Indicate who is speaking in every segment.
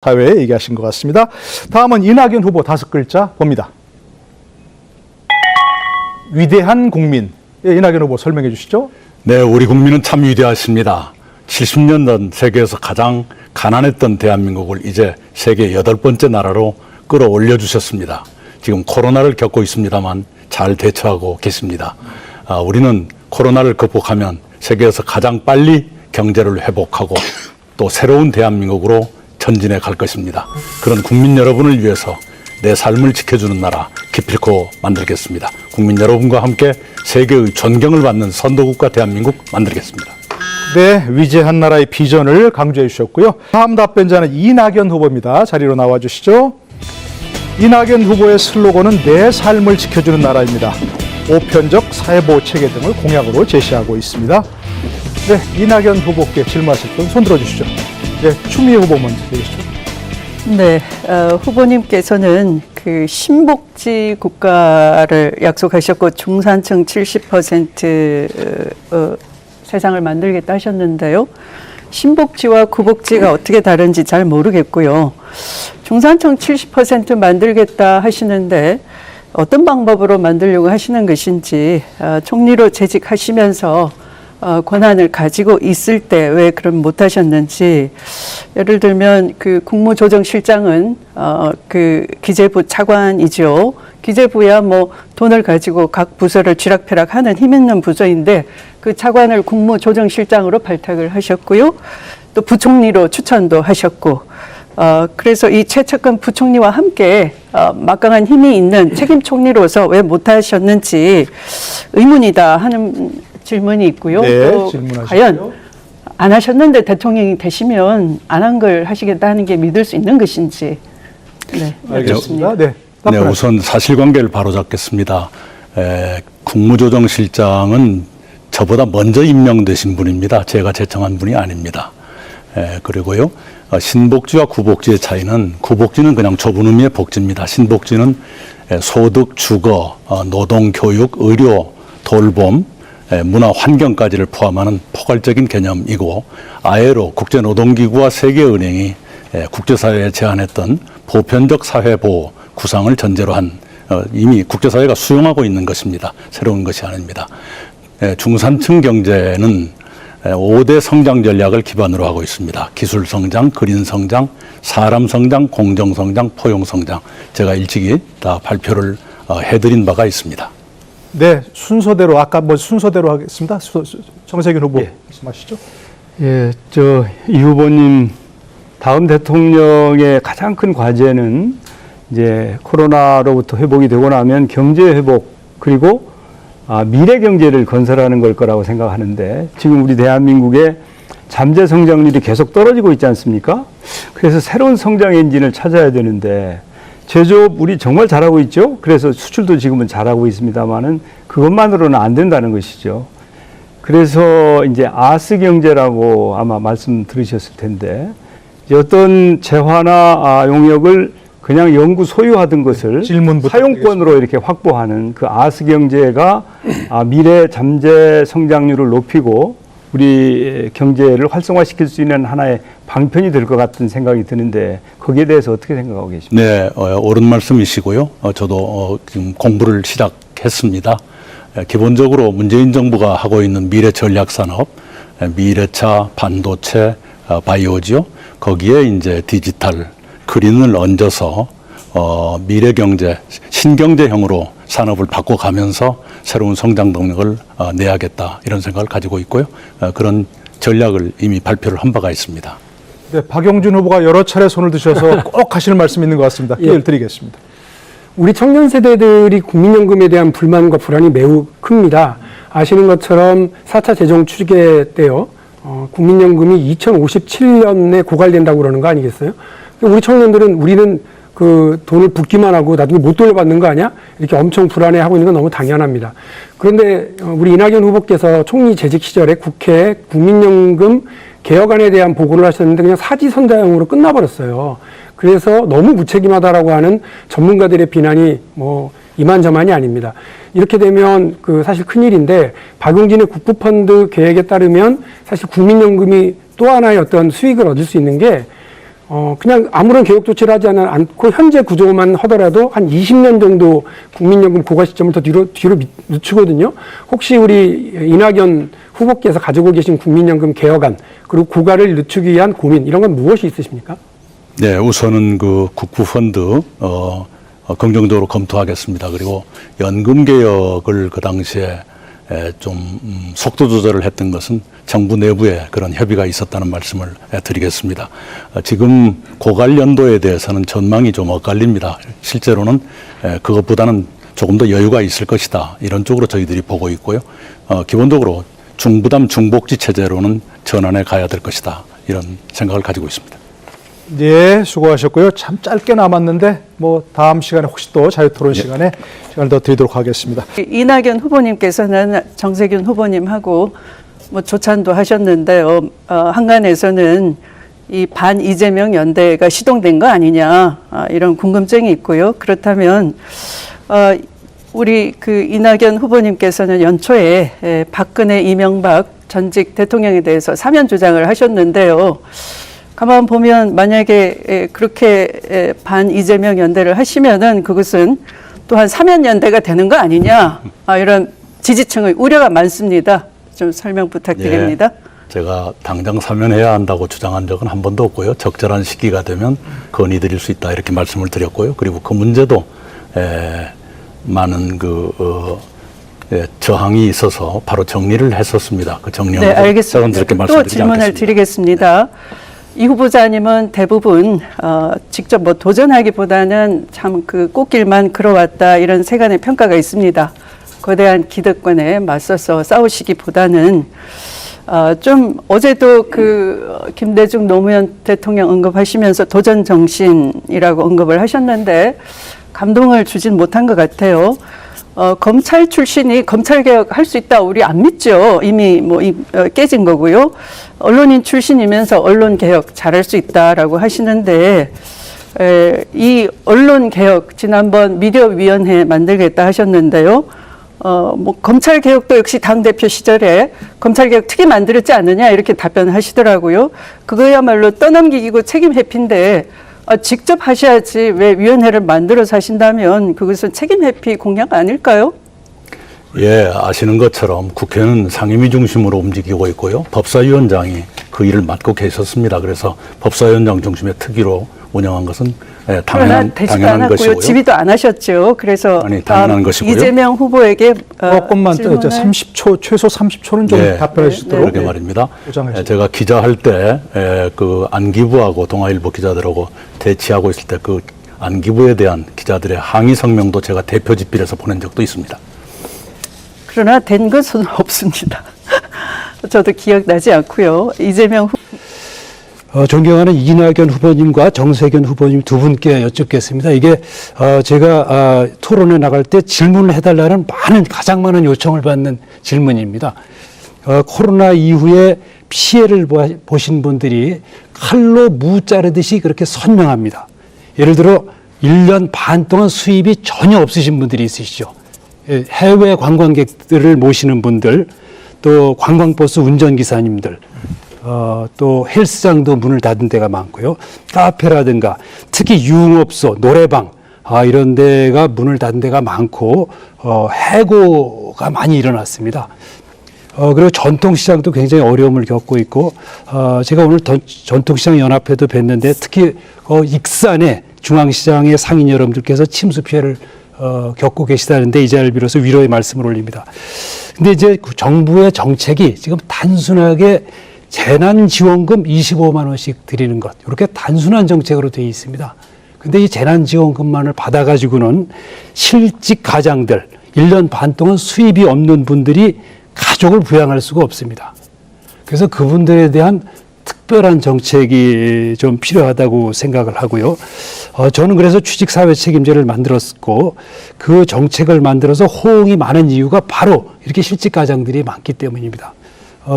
Speaker 1: 사회에 얘기하신 것 같습니다. 다음은 이낙연 후보 5글자 봅니다. 위대한 국민. 예, 이낙연 후보 설명해 주시죠.
Speaker 2: 네, 우리 국민은 참 위대하십니다. 70년 전 세계에서 가장 가난했던 대한민국을 이제 세계 8번째 나라로 끌어올려 주셨습니다. 지금 코로나를 겪고 있습니다만 잘 대처하고 계십니다. 우리는 코로나를 극복하면 세계에서 가장 빨리 경제를 회복하고 또 새로운 대한민국으로 전진해 갈 것입니다. 그런 국민 여러분을 위해서 내 삶을 지켜주는 나라 기필코 만들겠습니다. 국민 여러분과 함께 세계의 존경을 받는 선도국가 대한민국 만들겠습니다.
Speaker 1: 네, 위대한 나라의 비전을 강조해 주셨고요. 다음 답변자는 이낙연 후보입니다. 자리로 나와 주시죠. 이낙연 후보의 슬로건은 내 삶을 지켜주는 나라입니다. 보편적 사회보호 체계 등을 공약으로 제시하고 있습니다. 네, 이낙연 후보께 질문하실 분 손 들어주시죠. 네, 추미애 후보 먼저 해주시죠.
Speaker 3: 네, 후보님께서는 그 신복지 국가를 약속하셨고 중산층 70% 세상을 만들겠다 하셨는데요. 신복지와 구복지가 어떻게 다른지 잘 모르겠고요. 중산층 70% 만들겠다 하시는데 어떤 방법으로 만들려고 하시는 것인지 총리로 재직하시면서 권한을 가지고 있을 때 왜 그럼 못하셨는지, 예를 들면 그 국무조정실장은 그 기재부 차관이죠. 기재부야 뭐 돈을 가지고 각 부서를 쥐락펴락하는 힘 있는 부서인데 그 차관을 국무조정실장으로 발탁을 하셨고요. 또 부총리로 추천도 하셨고, 그래서 이 최측근 부총리와 함께 막강한 힘이 있는 책임 총리로서 왜 못하셨는지 의문이다 하는 질문이 있고요.
Speaker 1: 네,
Speaker 3: 또 과연 안 하셨는데 대통령이 되시면 안 한 걸 하시겠다 하는 게 믿을 수 있는 것인지. 네,
Speaker 1: 알겠습니다. 네,
Speaker 2: 네, 우선 사실관계를 바로잡겠습니다. 국무조정실장은 저보다 먼저 임명되신 분입니다. 제가 제청한 분이 아닙니다. 그리고요, 신복지와 구복지의 차이는, 구복지는 그냥 좁은 의미의 복지입니다. 신복지는 소득, 주거, 노동, 교육, 의료, 돌봄, 문화, 환경까지를 포함하는 포괄적인 개념이고, ILO 국제노동기구와 세계은행이 국제사회에 제안했던 보편적 사회보호 구상을 전제로 한 이미 국제사회가 수용하고 있는 것입니다. 새로운 것이 아닙니다. 중산층 경제는 5대 성장 전략을 기반으로 하고 있습니다. 기술 성장, 그린 성장, 사람 성장, 공정 성장, 포용 성장. 제가 일찍이 다 발표를 해드린 바가 있습니다.
Speaker 1: 네, 순서대로 아까 순서대로 하겠습니다. 정세균 후보 말씀하시죠.
Speaker 4: 예, 이 후보님 다음 대통령의 가장 큰 과제는 이제 코로나로부터 회복이 되고 나면 경제 회복 그리고 미래 경제를 건설하는 걸 거라고 생각하는데, 지금 우리 대한민국의 잠재 성장률이 계속 떨어지고 있지 않습니까? 그래서 새로운 성장 엔진을 찾아야 되는데, 제조업 우리 정말 잘하고 있죠. 그래서 수출도 지금은 잘하고 있습니다만은 그것만으로는 안 된다는 것이죠. 그래서 이제 아스 경제라고 아마 말씀 들으셨을 텐데, 이제 어떤 재화나 용역을 그냥 영구 소유하던 것을 사용권으로 이렇게 확보하는 그 아스 경제가 미래 잠재 성장률을 높이고 우리 경제를 활성화시킬 수 있는 하나의 방편이 될 것 같은 생각이 드는데, 거기에 대해서 어떻게 생각하고 계십니까?
Speaker 2: 네, 옳은 말씀이시고요. 저도 지금 공부를 시작했습니다. 기본적으로 문재인 정부가 하고 있는 미래 전략 산업, 미래차, 반도체, 바이오지요. 거기에 이제 디지털, 그린을 얹어서 미래 경제, 신경제형으로 산업을 바꿔가면서 새로운 성장 동력을 내야겠다, 이런 생각을 가지고 있고요. 그런 전략을 이미 발표를 한 바가 있습니다.
Speaker 1: 네, 박용진 후보가 여러 차례 손을 드셔서 꼭 하시는 말씀이 있는 것 같습니다. 기회를 드리겠습니다.
Speaker 5: 우리 청년 세대들이 국민연금에 대한 불만과 불안이 매우 큽니다. 아시는 것처럼 4차 재정 추계 때요, 국민연금이 2057년에 고갈된다고 그러는 거 아니겠어요? 우리 청년들은 우리는 그 돈을 붓기만 하고 나중에 못 돌려받는 거 아니야? 이렇게 엄청 불안해하고 있는 건 너무 당연합니다. 그런데 우리 이낙연 후보께서 총리 재직 시절에 국회에 국민연금 개혁안에 대한 보고를 하셨는데 그냥 사지선다형으로 끝나버렸어요. 그래서 너무 무책임하다라고 하는 전문가들의 비난이 뭐 이만저만이 아닙니다. 이렇게 되면 그 사실 큰일인데, 박용진의 국부펀드 계획에 따르면 사실 국민연금이 또 하나의 어떤 수익을 얻을 수 있는 게 그냥 아무런 개혁 조치를 하지 않고 현재 구조만 하더라도 한 20년 정도 국민연금 고가 시점을 더 뒤로 늦추거든요. 혹시 우리 이낙연 후보께서 가지고 계신 국민연금 개혁안 그리고 고가를 늦추기 위한 고민 이런 건 무엇이 있으십니까?
Speaker 2: 네, 우선은 그 국부펀드 긍정적으로 검토하겠습니다. 그리고 연금 개혁을 그 당시에 좀 속도 조절을 했던 것은 정부 내부에 그런 협의가 있었다는 말씀을 드리겠습니다. 지금 고관련도에 대해서는 전망이 좀 엇갈립니다. 실제로는 그것보다는 조금 더 여유가 있을 것이다. 이런 쪽으로 저희들이 보고 있고요. 기본적으로 중부담 중복지 체제로는 전환해 가야 될 것이다. 이런 생각을 가지고 있습니다.
Speaker 1: 네, 수고하셨고요. 참 짧게 남았는데 뭐 다음 시간에 혹시 또 자유토론 시간에 시간을 더 드리도록 하겠습니다.
Speaker 3: 이낙연 후보님께서는 정세균 후보님하고 뭐 조찬도 하셨는데요. 한간에서는 이 반 이재명 연대가 시동된 거 아니냐 이런 궁금증이 있고요. 그렇다면 우리 그 이낙연 후보님께서는 연초에 박근혜, 이명박 전직 대통령에 대해서 사면 주장을 하셨는데요. 가만 보면 만약에 그렇게 반 이재명 연대를 하시면은 그것은 또한 사면 연대가 되는 거 아니냐 이런 지지층의 우려가 많습니다. 좀 설명 부탁드립니다.
Speaker 2: 예, 제가 당장 사면해야 한다고 주장한 적은 한 번도 없고요. 적절한 시기가 되면 건의드릴 수 있다 이렇게 말씀을 드렸고요. 그리고 그 문제도 많은 저항이 있어서 바로 정리를 했었습니다. 그 정리는
Speaker 3: 네, 알겠습니다.
Speaker 2: 여러분들께
Speaker 3: 또
Speaker 2: 말씀드리지
Speaker 3: 질문을
Speaker 2: 않겠습니다.
Speaker 3: 드리겠습니다. 이 후보자님은 대부분 직접 뭐 도전하기보다는 참 그 꽃길만 걸어왔다 이런 세간의 평가가 있습니다. 거대한 기득권에 맞서서 싸우시기보다는 좀 어제도 그 김대중 노무현 대통령 언급하시면서 도전 정신이라고 언급을 하셨는데 감동을 주진 못한 것 같아요. 검찰 출신이 검찰개혁 할 수 있다 우리 안 믿죠. 이미 뭐 깨진 거고요. 언론인 출신이면서 언론개혁 잘할 수 있다라고 하시는데 이 언론개혁 지난번 미디어위원회 만들겠다 하셨는데요. 뭐 검찰개혁도 역시 당대표 시절에 검찰개혁 특위 만들었지 않느냐 이렇게 답변하시더라고요. 그거야말로 떠넘기고 책임 회피인데 직접 하셔야지 왜 위원회를 만들어서 하신다면 그것은 책임 회피 공약 아닐까요?
Speaker 2: 예, 아시는 것처럼 국회는 상임위 중심으로 움직이고 있고요. 법사위원장이 그 일을 맡고 계셨습니다. 그래서 법사위원장 중심의 특위로 운영한 것은 당연한 것이고요.
Speaker 3: 지휘도 안 하셨죠. 그래서
Speaker 2: 아니, 당연한 것이고요.
Speaker 3: 이재명 후보에게
Speaker 1: 조금만
Speaker 3: 질문을
Speaker 1: 30초 최소 30초는 좀
Speaker 2: 네,
Speaker 1: 답변해 주시도록.
Speaker 2: 그렇게 말입니다.
Speaker 1: 보장하시죠.
Speaker 2: 제가 기자할 때 그 안기부하고 동아일보 기자들하고 대치하고 있을 때 그 안기부에 대한 기자들의 항의 성명도 제가 대표 집필해서 보낸 적도 있습니다.
Speaker 3: 그러나 된 것은 없습니다. 저도 기억나지 않고요. 이재명
Speaker 6: 존경하는 이낙연 후보님과 정세균 후보님 두 분께 여쭙겠습니다. 이게 제가 토론에 나갈 때 질문을 해달라는 가장 많은 요청을 받는 질문입니다. 코로나 이후에 피해를 보신 분들이 칼로 무 자르듯이 그렇게 선명합니다. 예를 들어 1년 반 동안 수입이 전혀 없으신 분들이 있으시죠. 해외 관광객들을 모시는 분들, 또 관광버스 운전기사님들, 또 헬스장도 문을 닫은 데가 많고요. 카페라든가 특히 유흥업소, 노래방 이런 데가 문을 닫은 데가 많고 해고가 많이 일어났습니다. 그리고 전통시장도 굉장히 어려움을 겪고 있고 제가 오늘 전통시장 연합회도 뵀는데 특히 익산의 중앙시장의 상인 여러분들께서 침수 피해를 겪고 계시다는데 이 자리를 빌어서 위로의 말씀을 올립니다. 근데 이제 정부의 정책이 지금 단순하게 재난지원금 25만 원씩 드리는 것, 이렇게 단순한 정책으로 되어 있습니다. 근데 이 재난지원금만을 받아가지고는 실직 가장들, 1년 반 동안 수입이 없는 분들이 가족을 부양할 수가 없습니다. 그래서 그분들에 대한 특별한 정책이 좀 필요하다고 생각을 하고요. 저는 그래서 취직사회 책임제를 만들었고 그 정책을 만들어서 호응이 많은 이유가 바로 이렇게 실직 가장들이 많기 때문입니다.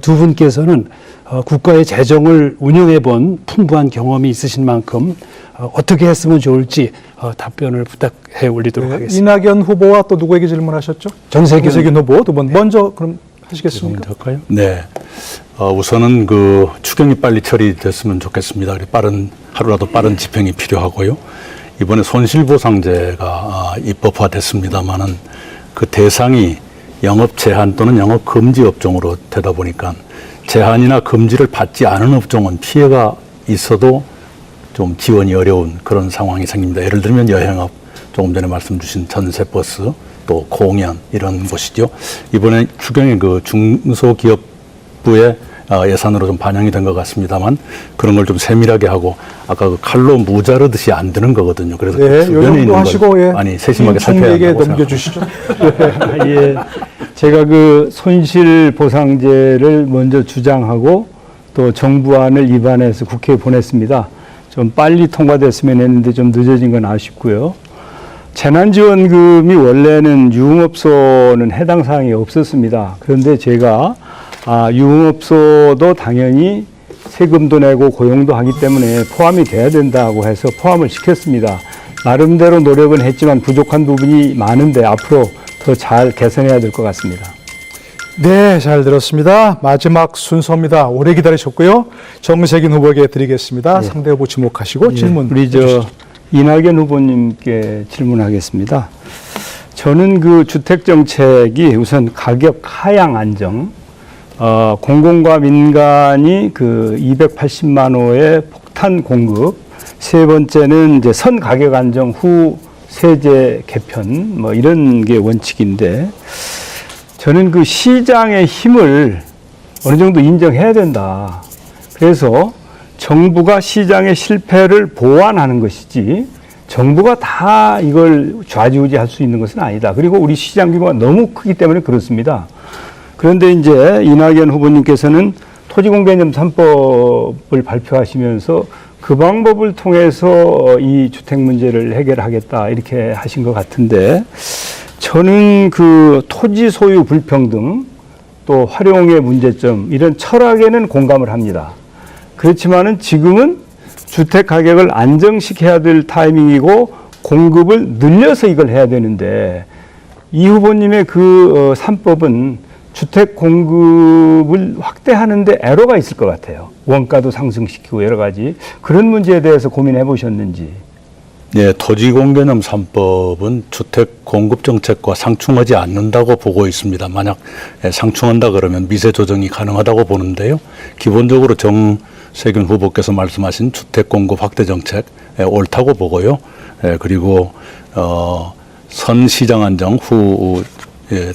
Speaker 6: 두 분께서는 국가의 재정을 운영해 본 풍부한 경험이 있으신 만큼 어떻게 했으면 좋을지 답변을 부탁해 올리도록 하겠습니다.
Speaker 1: 이낙연 후보와 또 누구에게 질문하셨죠?
Speaker 6: 정세균
Speaker 1: 후보 두 분. 먼저 그럼 하시겠습니까?
Speaker 2: 할까요? 네. 우선은 추경이 빨리 처리됐으면 좋겠습니다. 하루라도 빠른 집행이 필요하고요. 이번에 손실보상제가 입법화됐습니다만은 그 대상이 영업 제한 또는 영업 금지 업종으로 되다 보니까 제한이나 금지를 받지 않은 업종은 피해가 있어도 좀 지원이 어려운 그런 상황이 생깁니다. 예를 들면 여행업, 조금 전에 말씀 주신 전세버스, 또 공연 이런 것이죠. 이번에 추경의 중소기업부의 예산으로 좀 반영이 된 것 같습니다만 그런 걸 좀 세밀하게 하고 아까 칼로 무자르듯이 안 되는 거거든요. 그래서
Speaker 1: 네,
Speaker 2: 주변에
Speaker 1: 요
Speaker 2: 있는
Speaker 1: 정도
Speaker 2: 걸
Speaker 1: 하시고
Speaker 2: 많이 세심하게 살펴야
Speaker 1: 총리에게
Speaker 2: 한다고
Speaker 1: 넘겨주시죠.
Speaker 4: 예, 제가 손실 보상제를 먼저 주장하고 또 정부안을 입안해서 국회에 보냈습니다. 좀 빨리 통과됐으면 했는데 좀 늦어진 건 아쉽고요. 재난지원금이 원래는 유흥업소는 해당 사항이 없었습니다. 그런데 제가 유흥업소도 당연히 세금도 내고 고용도 하기 때문에 포함이 돼야 된다고 해서 포함을 시켰습니다. 나름대로 노력은 했지만 부족한 부분이 많은데 앞으로 더 잘 개선해야 될 것 같습니다.
Speaker 1: 네, 잘 들었습니다. 마지막 순서입니다. 오래 기다리셨고요. 정세균 후보에게 드리겠습니다. 상대 후보 지목하시고 질문
Speaker 4: 우리
Speaker 1: 해주시죠.
Speaker 4: 이낙연 후보님께 질문하겠습니다. 저는 주택 정책이 우선 가격 하향 안정, 공공과 민간이 280만 호의 폭탄 공급, 세 번째는 이제 선 가격 안정 후 세제 개편, 이런 게 원칙인데, 저는 시장의 힘을 어느 정도 인정해야 된다. 그래서 정부가 시장의 실패를 보완하는 것이지, 정부가 다 이걸 좌지우지할 수 있는 것은 아니다. 그리고 우리 시장 규모가 너무 크기 때문에 그렇습니다. 그런데 이제 이낙연 후보님께서는 토지공개념 3법을 발표하시면서 그 방법을 통해서 이 주택 문제를 해결하겠다 이렇게 하신 것 같은데, 저는 토지 소유 불평등 또 활용의 문제점 이런 철학에는 공감을 합니다. 그렇지만은 지금은 주택 가격을 안정시켜야 될 타이밍이고 공급을 늘려서 이걸 해야 되는데, 이 후보님의 3법은 주택 공급을 확대하는데 애로가 있을 것 같아요. 원가도 상승시키고 여러 가지 그런 문제에 대해서 고민해 보셨는지.
Speaker 2: 네, 토지공개념 3법은 주택 공급 정책과 상충하지 않는다고 보고 있습니다. 만약 상충한다 그러면 미세 조정이 가능하다고 보는데요. 기본적으로 정세균 후보께서 말씀하신 주택 공급 확대 정책 옳다고 보고요. 그리고 선 시장 안정 후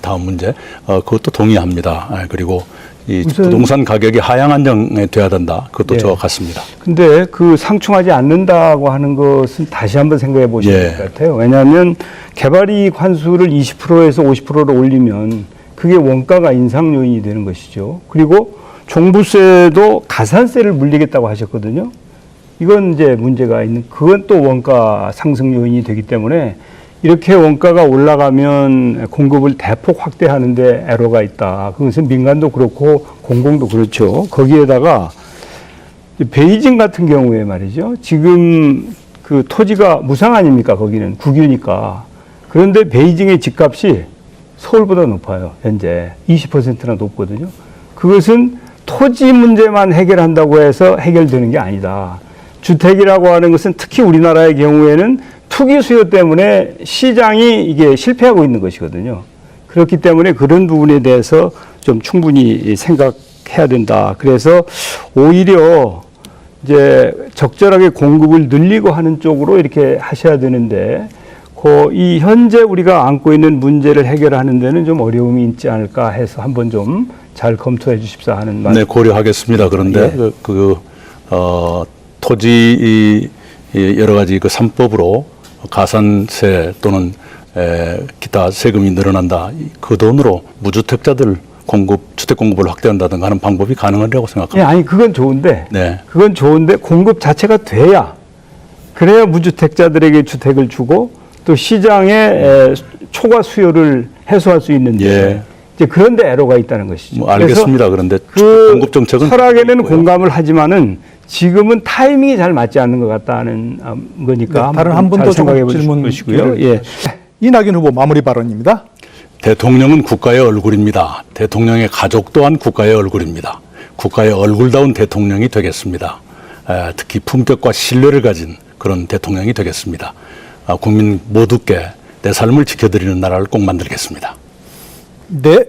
Speaker 2: 다음 문제 그것도 동의합니다. 그리고 이 부동산 가격이 하향 안정돼야 된다. 그것도 저와 같습니다.
Speaker 4: 근데 상충하지 않는다고 하는 것은 다시 한번 생각해 보셔야 될 것 같아요. 왜냐하면 개발이익 환수를 20%에서 50%로 올리면 그게 원가가 인상 요인이 되는 것이죠. 그리고 종부세도 가산세를 물리겠다고 하셨거든요. 이건 이제 문제가 있는, 그건 또 원가 상승 요인이 되기 때문에 이렇게 원가가 올라가면 공급을 대폭 확대하는데 애로가 있다. 그것은 민간도 그렇고 공공도 그렇죠. 거기에다가 베이징 같은 경우에 말이죠. 지금 토지가 무상 아닙니까? 거기는 국유니까. 그런데 베이징의 집값이 서울보다 높아요. 현재 20%나 높거든요. 그것은 토지 문제만 해결한다고 해서 해결되는 게 아니다. 주택이라고 하는 것은 특히 우리나라의 경우에는 투기 수요 때문에 시장이 이게 실패하고 있는 것이거든요. 그렇기 때문에 그런 부분에 대해서 좀 충분히 생각해야 된다. 그래서 오히려 이제 적절하게 공급을 늘리고 하는 쪽으로 이렇게 하셔야 되는데, 이 현재 우리가 안고 있는 문제를 해결하는 데는 좀 어려움이 있지 않을까 해서 한번 좀 잘 검토해 주십사 하는 말.
Speaker 2: 네, 고려하겠습니다. 그런데 토지 여러 가지 3법으로 가산세 또는 기타 세금이 늘어난다. 그 돈으로 무주택자들 주택 공급을 확대한다든가 하는 방법이 가능하다고 생각합니다.
Speaker 4: 아니 그건 좋은데,
Speaker 2: 네.
Speaker 4: 그건 좋은데 공급 자체가 그래야 무주택자들에게 주택을 주고 또 시장의 초과 수요를 해소할 수 있는데 이제 그런데 애로가 있다는 것이죠.
Speaker 2: 알겠습니다. 그런데 공급 정책은
Speaker 4: 철학에는 공감을 하지만은 지금은 타이밍이 잘 맞지 않는 것 같다는 거니까
Speaker 1: 다른 한 분 더
Speaker 4: 생각해
Speaker 1: 질문
Speaker 4: 보시고요.
Speaker 1: 이낙연 후보 마무리 발언입니다.
Speaker 2: 대통령은 국가의 얼굴입니다. 대통령의 가족 또한 국가의 얼굴입니다. 국가의 얼굴다운 대통령이 되겠습니다. 특히 품격과 신뢰를 가진 그런 대통령이 되겠습니다. 국민 모두께 내 삶을 지켜드리는 나라를 꼭 만들겠습니다.
Speaker 1: 네,